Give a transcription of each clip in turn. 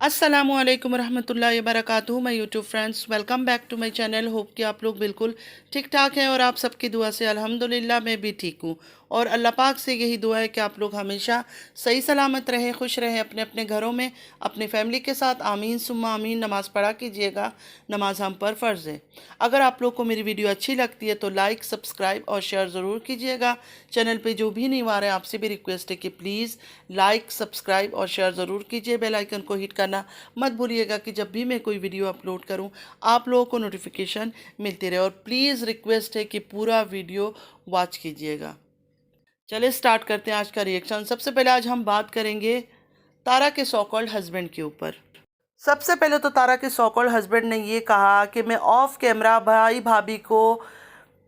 अस्सलामुअलैकुम रहमतुल्लाहि वबरकातुहू। My YouTube friends, welcome back to my channel. Hope कि आप लोग बिल्कुल ठीक ठाक हैं और आप सबकी दुआ से अल्हम्दुलिल्लाह मैं भी ठीक हूँ। और अल्लाह पाक से यही दुआ है कि आप लोग हमेशा सही सलामत रहें, खुश रहें अपने अपने घरों में, अपनी फैमिली के साथ। आमीन सुम्मा आमीन। नमाज़ पढ़ा कीजिएगा, नमाज हम पर फ़र्ज़ है। अगर आप लोग को मेरी वीडियो अच्छी लगती है तो लाइक, सब्सक्राइब और शेयर ज़रूर कीजिएगा। चैनल पे जो भी नहीं आ रहे हैं आपसे भी रिक्वेस्ट है कि प्लीज़ लाइक, सब्सक्राइब और शेयर ज़रूर कीजिए। बेल आइकन को हिट करना मत भूलिएगा कि जब भी मैं कोई वीडियो अपलोड करूं आप लोगों को नोटिफिकेशन मिलती रहे। और प्लीज़ रिक्वेस्ट है कि पूरा वीडियो वॉच कीजिएगा। चलिए स्टार्ट करते हैं आज का रिएक्शन। सबसे पहले आज हम बात करेंगे तारा के सो कॉल्ड हस्बैंड के ऊपर। सबसे पहले तो तारा के सो कॉल्ड हस्बैंड ने ये कहा कि मैं ऑफ कैमरा भाई भाभी को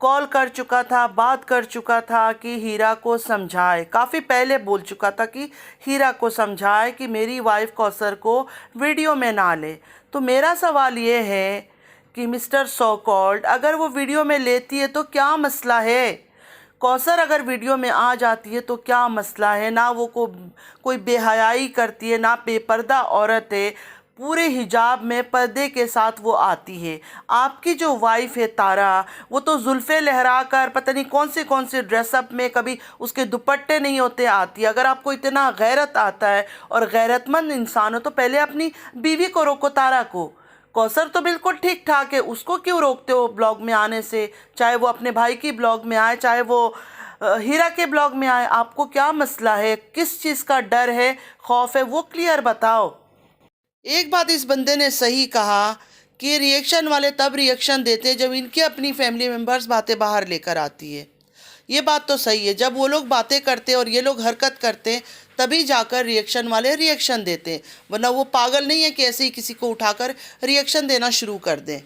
कॉल कर चुका था, बात कर चुका था कि हीरा को समझाए। काफ़ी पहले बोल चुका था कि हीरा को समझाए कि मेरी वाइफ कौसर को वीडियो में ना ले। तो मेरा सवाल ये है कि मिस्टर सो कॉल्ड, अगर वो वीडियो में लेती है तो क्या मसला है? कौसर अगर वीडियो में आ जाती है तो क्या मसला है? ना वो कोई बेहयाई करती है, ना बेपर्दा औरत है। पूरे हिजाब में पर्दे के साथ वो आती है। आपकी जो वाइफ है तारा, वो तो जुल्फ़े लहरा कर पता नहीं कौन से ड्रेसअप में, कभी उसके दुपट्टे नहीं होते आती है। अगर आपको इतना गैरत आता है और गैरतमंद इंसान हो तो पहले अपनी बीवी को रोको, तारा को। कौसर तो बिल्कुल ठीक ठाक है, उसको क्यों रोकते हो ब्लॉग में आने से? चाहे वो अपने भाई की ब्लॉग में आए, चाहे वो हीरा के ब्लॉग में आए, आपको क्या मसला है? किस चीज़ का डर है, खौफ है, वो क्लियर बताओ। एक बात इस बंदे ने सही कहा कि रिएक्शन वाले तब रिएक्शन देते हैं जब इनकी अपनी फैमिली मेम्बर्स बातें बाहर लेकर आती है। ये बात तो सही है, जब वो लोग बातें करते हैं और ये लोग हरकत करते हैं तभी जाकर रिएक्शन वाले रिएक्शन देते हैं, वरना वो पागल नहीं है कि ऐसे ही किसी को उठाकर रिएक्शन देना शुरू कर दें।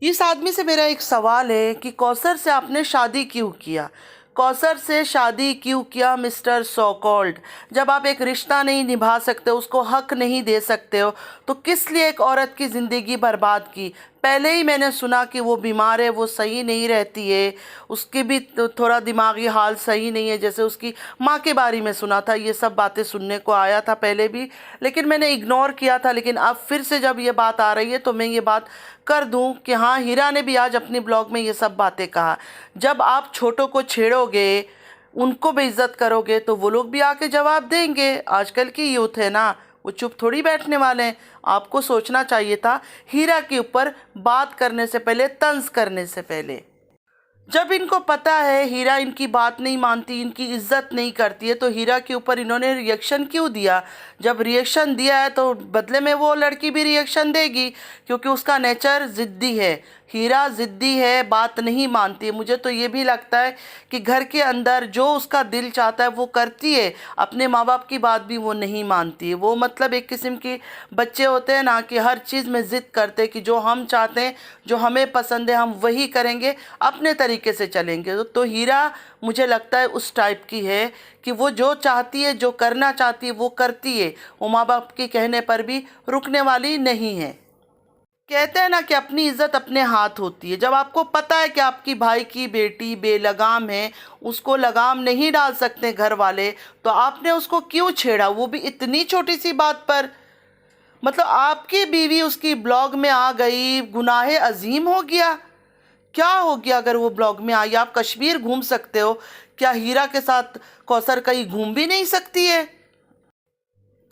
इस आदमी से मेरा एक सवाल है कि कौसर से आपने शादी क्यों किया? कौसर से शादी क्यों किया मिस्टर सो कॉल्ड? जब आप एक रिश्ता नहीं निभा सकते, उसको हक नहीं दे सकते हो, तो किस लिए एक औरत की ज़िंदगी बर्बाद की? पहले ही मैंने सुना कि वो बीमार है, वो सही नहीं रहती है, उसकी भी थोड़ा दिमागी हाल सही नहीं है। जैसे उसकी माँ के बारे में सुना था, ये सब बातें सुनने को आया था पहले भी, लेकिन मैंने इग्नोर किया था। लेकिन अब फिर से जब ये बात आ रही है तो मैं ये बात कर दूं कि हाँ, हीरा ने भी आज अपनी ब्लॉग में ये सब बातें कहा। जब आप छोटों को छेड़ोगे, उनको बेइज्जत करोगे, तो वो लोग भी आके जवाब देंगे। आजकल की यूथ है ना, वो चुप थोड़ी बैठने वाले हैं। आपको सोचना चाहिए था हीरा के ऊपर बात करने से पहले, तंज करने से पहले। जब इनको पता है हीरा इनकी बात नहीं मानती, इनकी इज्जत नहीं करती है, तो हीरा के ऊपर इन्होंने रिएक्शन क्यों दिया? जब रिएक्शन दिया है तो बदले में वो लड़की भी रिएक्शन देगी, क्योंकि उसका नेचर ज़िद्दी है। हीरा ज़िद्दी है, बात नहीं मानती है। मुझे तो ये भी लगता है कि घर के अंदर जो उसका दिल चाहता है वो करती है, अपने माँ बाप की बात भी वो नहीं मानती है। वो मतलब एक किस्म के बच्चे होते हैं ना, कि हर चीज़ में ज़िद करते हैं कि जो हम चाहते हैं, जो हमें पसंद है, हम वही करेंगे, अपने तरीके से चलेंगे। तो हीरा मुझे लगता है उस टाइप की है कि वो जो चाहती है, जो करना चाहती है वो करती है। वो माँ बाप के कहने पर भी रुकने वाली नहीं है। कहते हैं ना कि अपनी इज्जत अपने हाथ होती है। जब आपको पता है कि आपकी भाई की बेटी बेलगाम है, उसको लगाम नहीं डाल सकते घर वाले, तो आपने उसको क्यों छेड़ा, वो भी इतनी छोटी सी बात पर? मतलब आपकी बीवी उसकी ब्लॉग में आ गई, गुनाहे अजीम हो गया? क्या हो गया अगर वो ब्लॉग में आई? आप कश्मीर घूम सकते हो, क्या हीरा के साथ कौसर कहीं घूम भी नहीं सकती है?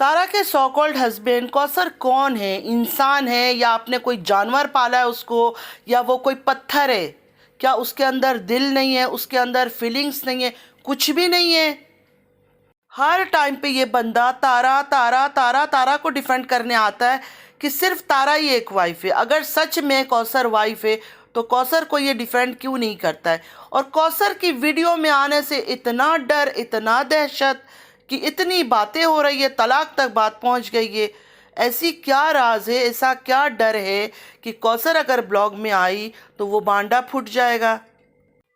तारा के सो कॉल्ड हस्बैंड कौसर कौन है? इंसान है या आपने कोई जानवर पाला है उसको, या वो कोई पत्थर है? क्या उसके अंदर दिल नहीं है, उसके अंदर फीलिंग्स नहीं है? कुछ भी नहीं है। हर टाइम पे ये बंदा तारा तारा तारा तारा को डिफेंड करने आता है कि सिर्फ तारा ही एक वाइफ है। अगर सच में कौसर वाइफ है तो कौसर को ये डिफेंड क्यों नहीं करता है? और कौसर की वीडियो में आने से इतना डर, इतना दहशत कि इतनी बातें हो रही है, तलाक तक बात पहुंच गई है। ऐसी क्या राज है, ऐसा क्या डर है कि कौसर अगर ब्लॉग में आई तो वो बांडा फूट जाएगा?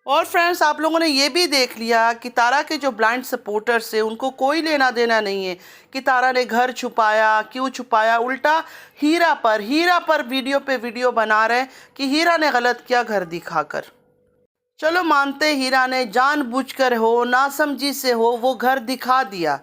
और फ्रेंड्स, आप लोगों ने ये भी देख लिया कि तारा के जो ब्लाइंड सपोर्टर्स है उनको कोई लेना देना नहीं है कि तारा ने घर छुपाया, क्यों छुपाया। उल्टा हीरा पर वीडियो पे वीडियो बना रहे कि हीरा ने गलत किया घर दिखाकर। चलो मानते हीरा ने जानबूझकर हो, नासमझी से हो, वो घर दिखा दिया,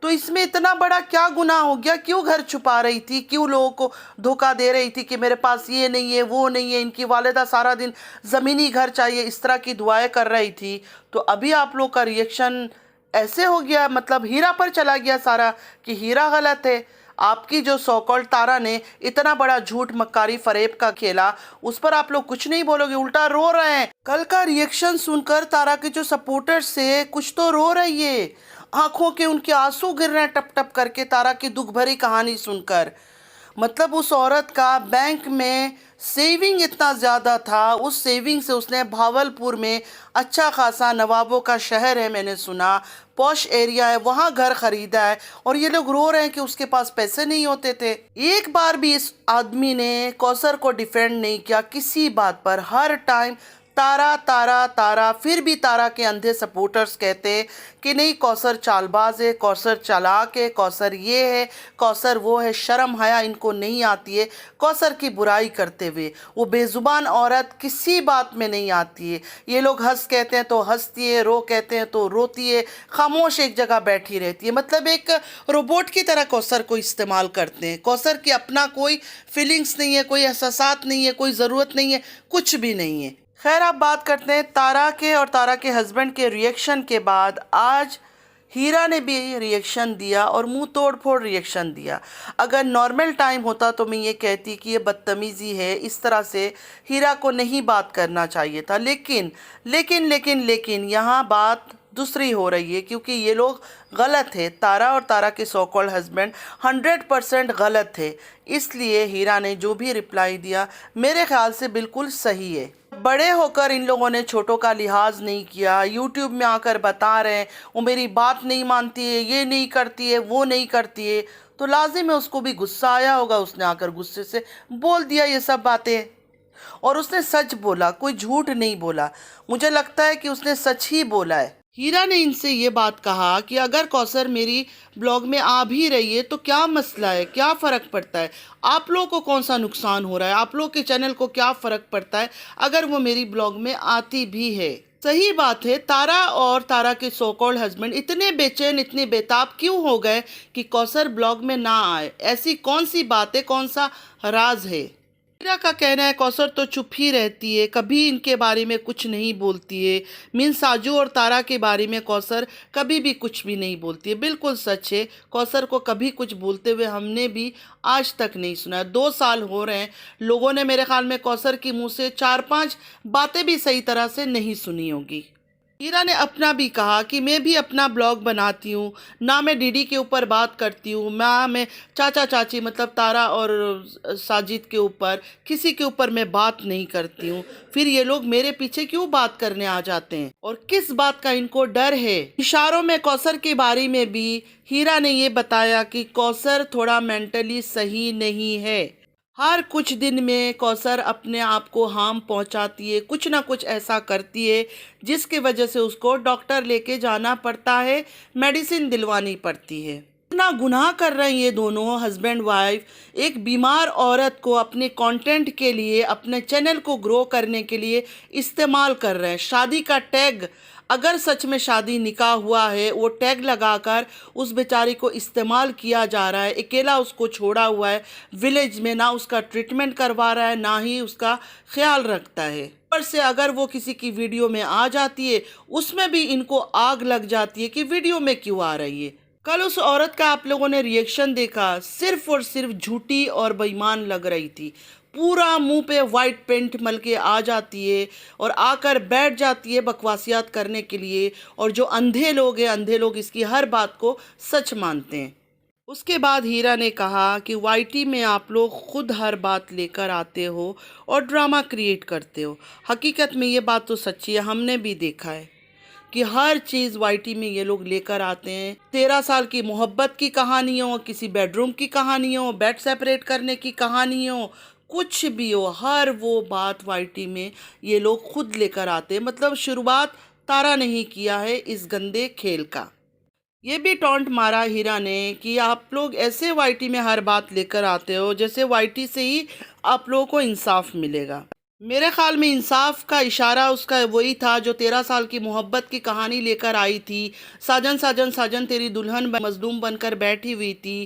तो इसमें इतना बड़ा क्या गुनाह हो गया? क्यों घर छुपा रही थी? क्यों लोगों को धोखा दे रही थी कि मेरे पास ये नहीं है, वो नहीं है? इनकी वालिदा सारा दिन ज़मीनी घर चाहिए, इस तरह की दुआएं कर रही थी। तो अभी आप लोग का रिएक्शन ऐसे हो गया, मतलब हीरा पर चला गया सारा, कि हीरा गलत है। आपकी जो सो कॉल्ड तारा ने इतना बड़ा झूठ मक्कारी फरेब का खेला, उस पर आप लोग कुछ नहीं बोलोगे, उल्टा रो रहे हैं। कल का रिएक्शन सुनकर तारा के जो सपोर्टर्स से कुछ तो रो रही है, आंखों के उनके आंसू गिर रहे हैं टप टप करके तारा की दुख भरी कहानी सुनकर। मतलब उस औरत का बैंक में सेविंग इतना ज़्यादा था, उस सेविंग से उसने भावलपुर में अच्छा खासा, नवाबों का शहर है मैंने सुना, पॉश एरिया है, वहाँ घर खरीदा है। और ये लोग रो रहे हैं कि उसके पास पैसे नहीं होते थे। एक बार भी इस आदमी ने कौसर को डिफेंड नहीं किया किसी बात पर। हर टाइम तारा तारा तारा। फिर भी तारा के अंधे सपोर्टर्स कहते कि नहीं, कौसर चालबाज है, कौसर चालाक है, कौसर ये है, कौसर वो है, शर्म हया इनको नहीं आती है कौसर की बुराई करते हुए। वो बेजुबान औरत किसी बात में नहीं आती है। ये लोग हंस कहते हैं तो हंसती है, रो कहते हैं तो रोती है, खामोश एक जगह बैठी रहती है। मतलब एक रोबोट की तरह कौसर को इस्तेमाल करते हैं। कौसर की अपना कोई फीलिंग्स नहीं है, कोई एहसासात नहीं है, कोई ज़रूरत नहीं है, कुछ भी नहीं है। खैर, आप बात करते हैं तारा के और तारा के हस्बैंड के रिएक्शन के बाद। आज हीरा ने भी रिएक्शन दिया और मुंह तोड़ फोड़ रिएक्शन दिया। अगर नॉर्मल टाइम होता तो मैं ये कहती कि ये बदतमीज़ी है, इस तरह से हीरा को नहीं बात करना चाहिए था। लेकिन लेकिन लेकिन लेकिन यहाँ बात दूसरी हो रही है, क्योंकि ये लोग गलत है। तारा और तारा के सो कॉल्ड हस्बैंड 100% गलत थे। इसलिए हीरा ने जो भी रिप्लाई दिया मेरे ख्याल से बिल्कुल सही है। बड़े होकर इन लोगों ने छोटों का लिहाज नहीं किया। यूट्यूब में आकर बता रहे हैं वो मेरी बात नहीं मानती है, ये नहीं करती है, वो नहीं करती है, तो लाजिम है उसको भी गुस्सा आया होगा। उसने आकर गुस्से से बोल दिया ये सब बातें। और उसने सच बोला, कोई झूठ नहीं बोला। मुझे लगता है कि उसने सच ही बोला है। हीरा ने इनसे ये बात कहा कि अगर कौसर मेरी ब्लॉग में आ भी रही है तो क्या मसला है, क्या फ़र्क पड़ता है? आप लोगों को कौन सा नुकसान हो रहा है? आप लोग के चैनल को क्या फ़र्क पड़ता है अगर वो मेरी ब्लॉग में आती भी है? सही बात है, तारा और तारा के सो कॉल्ड हस्बैंड इतने बेचैन, इतने बेताब क्यों हो गए कि कौसर ब्लॉग में ना आए? ऐसी कौन सी बात है, कौन सा राज है? हीरा का कहना है कौसर तो चुप ही रहती है, कभी इनके बारे में कुछ नहीं बोलती है। मीन साजू और तारा के बारे में कौसर कभी भी कुछ भी नहीं बोलती है। बिल्कुल सच है, कौसर को कभी कुछ बोलते हुए हमने भी आज तक नहीं सुना है। 2 साल हो रहे हैं, लोगों ने मेरे ख्याल में कौसर की मुंह से 4-5 बातें भी सही तरह से नहीं सुनी होगी। हीरा ने अपना भी कहा कि मैं भी अपना ब्लॉग बनाती हूँ, ना मैं डीडी के ऊपर बात करती हूँ, ना मैं चाचा चाची मतलब तारा और साजिद के ऊपर, किसी के ऊपर मैं बात नहीं करती हूँ। फिर ये लोग मेरे पीछे क्यों बात करने आ जाते हैं और किस बात का इनको डर है? इशारों में कौसर के बारे में भी हीरा ने ये बताया कि कौसर थोड़ा मेंटली सही नहीं है। हर कुछ दिन में कौसर अपने आप को हार्म पहुंचाती है, कुछ ना कुछ ऐसा करती है जिसकी वजह से उसको डॉक्टर लेके जाना पड़ता है, मेडिसिन दिलवानी पड़ती है। इतना गुनाह कर रहे हैं ये दोनों हस्बैंड वाइफ, एक बीमार औरत को अपने कंटेंट के लिए, अपने चैनल को ग्रो करने के लिए इस्तेमाल कर रहे हैं। शादी का टैग, अगर सच में शादी निकाह हुआ है, वो टैग लगाकर उस बेचारी को इस्तेमाल किया जा रहा है। अकेला उसको छोड़ा हुआ है विलेज में, ना उसका ट्रीटमेंट करवा रहा है, ना ही उसका ख्याल रखता है। ऊपर से अगर वो किसी की वीडियो में आ जाती है, उसमें भी इनको आग लग जाती है कि वीडियो में क्यों आ रही है। कल उस औरत का आप लोगों ने रिएक्शन देखा, सिर्फ और सिर्फ झूठी और बेईमान लग रही थी। पूरा मुंह पे वाइट पेंट मल के आ जाती है और आकर बैठ जाती है बकवासियात करने के लिए। और जो अंधे लोग हैं, अंधे लोग इसकी हर बात को सच मानते हैं। उसके बाद हीरा ने कहा कि वाईटी में आप लोग खुद हर बात लेकर आते हो और ड्रामा क्रिएट करते हो। हकीकत में ये बात तो सच्ची है, हमने भी देखा है कि हर चीज़ वाईटी में ये लोग लेकर आते हैं। 13 साल की मोहब्बत की कहानी हो, किसी बेडरूम की कहानी हो, बेड सेपरेट करने की कहानी हो, कुछ भी हो, हर वो बात वाईटी में ये लोग खुद लेकर आते हैं। मतलब शुरुआत तारा नहीं किया है इस गंदे खेल का। ये भी टॉन्ट मारा हीरा ने कि आप लोग ऐसे वाईटी में हर बात लेकर आते हो जैसे वाईटी से ही आप लोगों को इंसाफ मिलेगा। मेरे ख्याल में इंसाफ का इशारा उसका वही था जो 13 साल की मोहब्बत की कहानी लेकर आई थी। साजन साजन साजन तेरी दुल्हन मजलूम बनकर बैठी हुई थी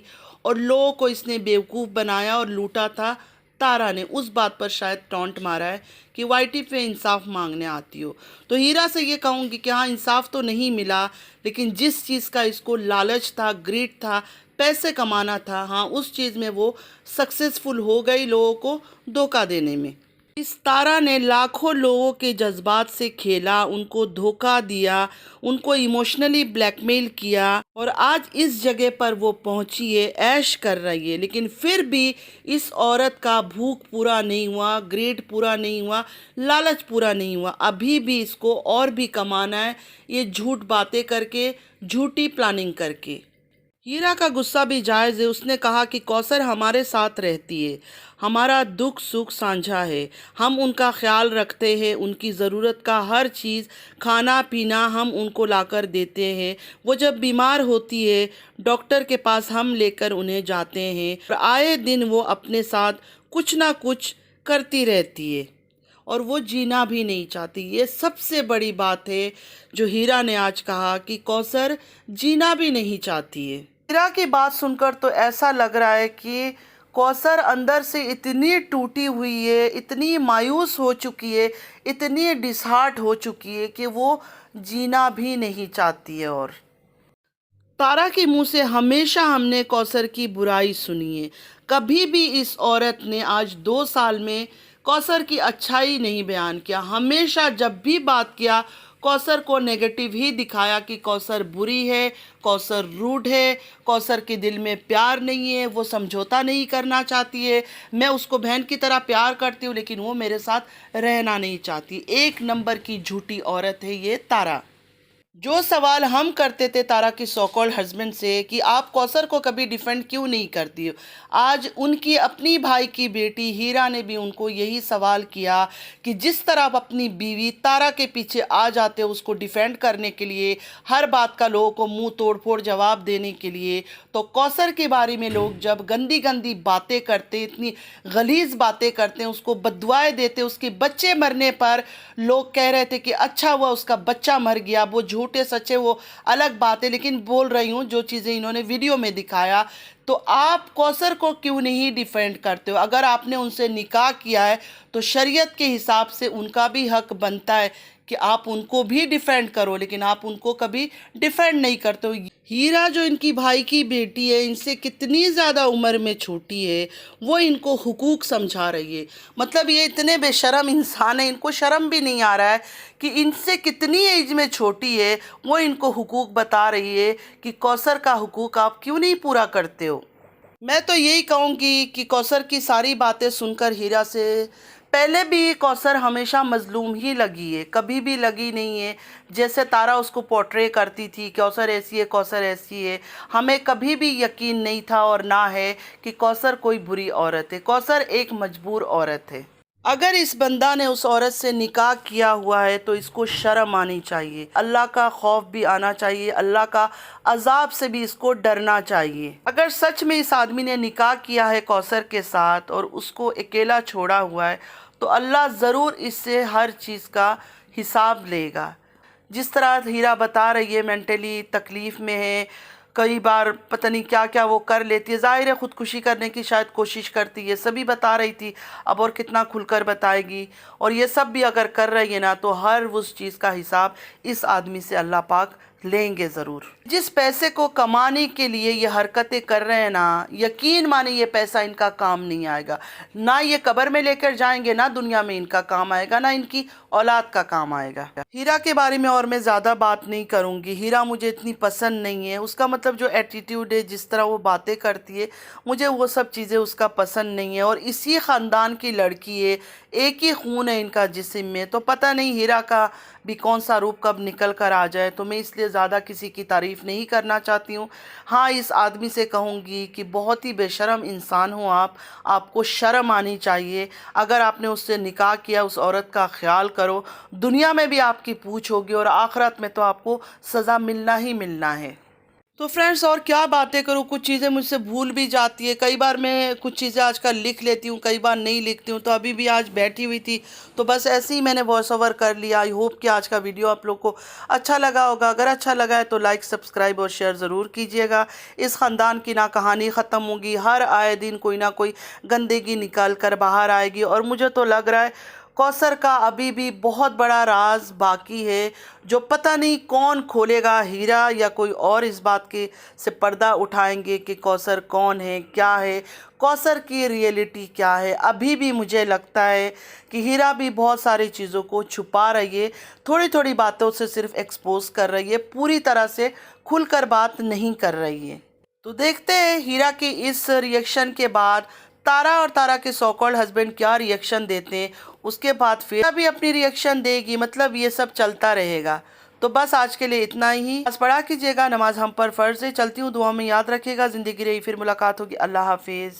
और लोगों को इसने बेवकूफ़ बनाया और लूटा था। तारा ने उस बात पर शायद टॉन्ट मारा है कि वाईटी पे इंसाफ मांगने आती हो। तो हीरा से ये कहूँगी कि हाँ, इंसाफ तो नहीं मिला, लेकिन जिस चीज़ का इसको लालच था, ग्रीड था, पैसे कमाना था, हाँ, उस चीज़ में वो सक्सेसफुल हो गई लोगों को धोखा देने में। इस तारा ने लाखों लोगों के जज्बात से खेला, उनको धोखा दिया, उनको इमोशनली ब्लैकमेल किया और आज इस जगह पर वो पहुंची है, ऐश कर रही है। लेकिन फिर भी इस औरत का भूख पूरा नहीं हुआ, ग्रेड पूरा नहीं हुआ, लालच पूरा नहीं हुआ। अभी भी इसको और भी कमाना है, ये झूठ बातें करके, झूठी प्लानिंग करके। हीरा का गुस्सा भी जायज़ है। उसने कहा कि कौसर हमारे साथ रहती है, हमारा दुख सुख साझा है, हम उनका ख्याल रखते हैं, उनकी ज़रूरत का हर चीज़, खाना पीना हम उनको लाकर देते हैं। वो जब बीमार होती है डॉक्टर के पास हम लेकर उन्हें जाते हैं और आए दिन वो अपने साथ कुछ ना कुछ करती रहती है और वो जीना भी नहीं चाहती। ये सबसे बड़ी बात है जो हीरा ने आज कहा कि कौसर जीना भी नहीं चाहती है। हीरा की बात सुनकर तो ऐसा लग रहा है कि कौसर अंदर से इतनी टूटी हुई है, इतनी मायूस हो चुकी है, इतनी डिसहार्ट हो चुकी है कि वो जीना भी नहीं चाहती है। और तारा के मुंह से हमेशा हमने कौसर की बुराई सुनी है। कभी भी इस औरत ने आज 2 साल में कौसर की अच्छाई नहीं बयान किया। हमेशा जब भी बात किया कौसर को नेगेटिव ही दिखाया कि कौसर बुरी है, कौसर रूड है, कौसर के दिल में प्यार नहीं है, वो समझौता नहीं करना चाहती है। मैं उसको बहन की तरह प्यार करती हूँ लेकिन वो मेरे साथ रहना नहीं चाहती। एक नंबर की झूठी औरत है ये तारा। जो सवाल हम करते थे तारा की सो कॉल्ड हस्बैंड से कि आप कौसर को कभी डिफेंड क्यों नहीं करती हो, आज उनकी अपनी भाई की बेटी हीरा ने भी उनको यही सवाल किया कि जिस तरह आप अपनी बीवी तारा के पीछे आ जाते हो उसको डिफेंड करने के लिए, हर बात का लोगों को मुंह तोड़ फोड़ जवाब देने के लिए, तो कौसर के बारे में लोग जब गंदी गंदी बातें करते, इतनी गलीज बातें करते हैं, उसको बददुआएं देते, उसके बच्चे मरने पर लोग कह रहे थे कि अच्छा हुआ उसका बच्चा मर गया। वो झूठे सच्चे वो अलग बात है, लेकिन बोल रही हूँ जो चीज़ें इन्होंने वीडियो में दिखाया। तो आप कौसर को क्यों नहीं डिफेंड करते हो? अगर आपने उनसे निकाह किया है तो शरीयत के हिसाब से उनका भी हक बनता है कि आप उनको भी डिफेंड करो, लेकिन आप उनको कभी डिफेंड नहीं करते हो। हीरा जो इनकी भाई की बेटी है, इनसे कितनी ज़्यादा उम्र में छोटी है, वो इनको हुकूक समझा रही है। मतलब ये इतने बेशरम इंसान है, इनको शर्म भी नहीं आ रहा है कि इनसे कितनी एज में छोटी है, वो इनको हुकूक बता रही है कि कौसर का हुकूक आप क्यों नहीं पूरा करते हो। मैं तो यही कहूँगी कि कौसर की सारी बातें सुनकर हीरा से पहले भी कौसर हमेशा मज़लूम ही लगी है, कभी भी लगी नहीं है जैसे तारा उसको पोर्ट्रे करती थी कौसर ऐसी है, कौसर ऐसी है। हमें कभी भी यकीन नहीं था और ना है कि कौसर कोई बुरी औरत है। कौसर एक मजबूर औरत है। अगर इस बंदा ने उस औरत से निकाह किया हुआ है तो इसको शर्म आनी चाहिए, अल्लाह का खौफ भी आना चाहिए, अल्लाह का अजाब से भी इसको डरना चाहिए। अगर सच में इस आदमी ने निकाह किया है कौसर के साथ और उसको अकेला छोड़ा हुआ है तो अल्लाह ज़रूर इससे हर चीज़ का हिसाब लेगा। जिस तरह हीरा बता रही है मेंटली तकलीफ़ में है, कई बार पता नहीं क्या क्या वो कर लेती है, ज़ाहिर है ख़ुदकुशी करने की शायद कोशिश करती है, सभी बता रही थी, अब और कितना खुलकर बताएगी। और ये सब भी अगर कर रही है ना तो हर उस चीज़ का हिसाब इस आदमी से अल्लाह पाक लेंगे ज़रूर। जिस पैसे को कमाने के लिए ये हरकतें कर रहे हैं ना, यकीन माने ये पैसा इनका काम नहीं आएगा, ना ये कब्र में लेकर जाएंगे, ना दुनिया में इनका काम आएगा, ना इनकी औलाद का काम आएगा। हीरा के बारे में और मैं ज़्यादा बात नहीं करूँगी। हीरा मुझे इतनी पसंद नहीं है, उसका मतलब जो एटीट्यूड है, जिस तरह वो बातें करती है, मुझे वो सब चीज़ें उसका पसंद नहीं है। और इसी ख़ानदान की लड़की है, एक ही खून है इनका जिस्म में, तो पता नहीं हीरा का भी कौन सा रूप कब निकल कर आ जाए। तो मैं इसलिए ज़्यादा किसी की तारीफ़ नहीं करना चाहती हूँ। हाँ, इस आदमी से कहूँगी कि बहुत ही बेशरम इंसान हो आप, आपको शर्म आनी चाहिए। अगर आपने उससे निकाह किया, उस औरत का ख्याल करो, दुनिया में भी आपकी पूछ होगी और आखिरत में तो आपको सज़ा मिलना ही मिलना है। तो फ्रेंड्स और क्या बातें करूँ, कुछ चीज़ें मुझसे भूल भी जाती है। कई बार मैं कुछ चीज़ें आजकल लिख लेती हूँ, कई बार नहीं लिखती हूँ। तो अभी भी आज बैठी हुई थी तो बस ऐसे ही मैंने वॉइस ओवर कर लिया। आई होप कि आज का वीडियो आप लोग को अच्छा लगा होगा। अगर अच्छा लगा है तो लाइक, सब्सक्राइब और शेयर ज़रूर कीजिएगा। इस ख़ानदान की ना कहानी ख़त्म होगी, हर आए दिन कोई ना कोई गंदगी निकाल कर बाहर आएगी। और मुझे तो लग रहा है कौसर का अभी भी बहुत बड़ा राज बाकी है, जो पता नहीं कौन खोलेगा, हीरा या कोई और इस बात के से पर्दा उठाएंगे कि कौसर कौन है, क्या है, कौसर की रियलिटी क्या है। अभी भी मुझे लगता है कि हीरा भी बहुत सारी चीज़ों को छुपा रही है, थोड़ी थोड़ी बातों से सिर्फ एक्सपोज कर रही है, पूरी तरह से खुलकर बात नहीं कर रही है। तो देखते हैं हीरा के इस रिएक्शन के बाद तारा और तारा के सो कॉल्ड हस्बैंड क्या रिएक्शन देते हैं। उसके बाद फिर भी अपनी रिएक्शन देगी, मतलब ये सब चलता रहेगा। तो बस आज के लिए इतना ही। बस पढ़ा कीजिएगा, नमाज हम पर फर्ज है। चलती हूँ, दुआ में याद रखिएगा। जिंदगी रही फिर मुलाकात होगी। अल्लाह हाफिज।